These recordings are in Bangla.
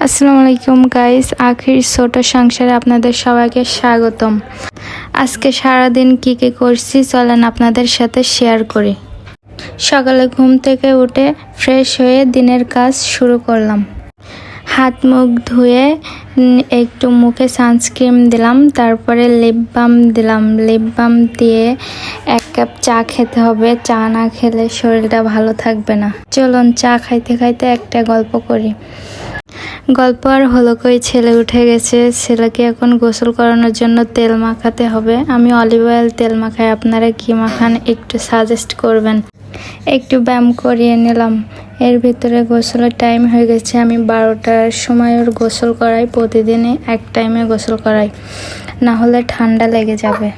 আসসালামু আলাইকুম গাইস, আখির ছোট সংসারে আপনাদের সবাইকে স্বাগতম। আজকে সারাদিন কি করছি চলেন আপনাদের সাথে শেয়ার করি। সকালে ঘুম থেকে উঠে ফ্রেশ হয়ে দিনের কাজ শুরু করলাম। হাত মুখ ধুয়ে একটু মুখে সানস্ক্রিন দিলাম, তারপরে লিপ বাম দিলাম। লিপ বাম দিয়ে 1 কাপ চা খেতে হবে, চা না খেলে শরীরটা ভালো থাকবে না। চলুন চা খাইতে খাইতে একটা গল্প করি। গল্প আর হলো, কই ছেলে উঠে গেছে, ছেলেকে এখন গোসল করানোর জন্য তেল মাখাতে হবে। আমি অলিভ অয়েল তেল মাখাই, আপনারা কি মাখান একটু সাজেস্ট করবেন। একটু ব্যায়াম করিয়ে নিলাম, এর ভিতরে গোসলের টাইম হয়ে গেছে। আমি 12টার সময় ওর গোসল করাই, প্রতিদিনই এক টাইমে গোসল করাই, না হলে ঠান্ডা লেগে যাবে।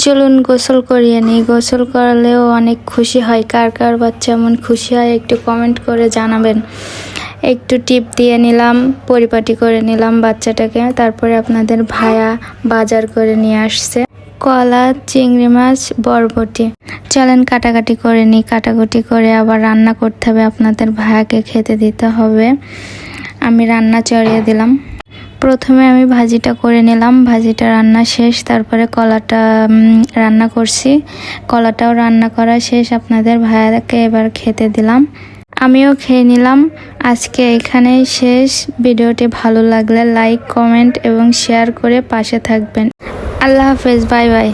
চলুন গোসল করিয়ে নিই। গোসল করালেও অনেক খুশি হয়, কার কার বাচ্চা এমন খুশি হয় একটু কমেন্ট করে জানাবেন। একটু টিপ দিয়ে নিলাম, পরিপাটি করে নিলাম বাচ্চাটাকে। তারপরে আপনাদের ভাইয়া বাজার করে নিয়ে আসছে কলা, চিংড়ি মাছ, বরবটি। চলেন কাটাকাটি করে নিই। কাটাকুটি করে আবার রান্না করতে হবে, আপনাদের ভাইয়াকে খেতে দিতে হবে। আমি রান্না চড়িয়ে দিলাম। প্রথমে আমি ভাজিটা করে নিলাম, ভাজিটা রান্না শেষ। তারপরে কলাটা রান্না করছি, কলাটাও রান্না করা শেষ। আপনাদের ভাইয়াকে এবার খেতে দিলাম, আমিও খেয়ে নিলাম। আজকে এখানেই শেষ। ভিডিওটি ভালো লাগলে লাইক, কমেন্ট এবং শেয়ার করে পাশে থাকবেন। আল্লাহ হাফেজ, বাই বাই।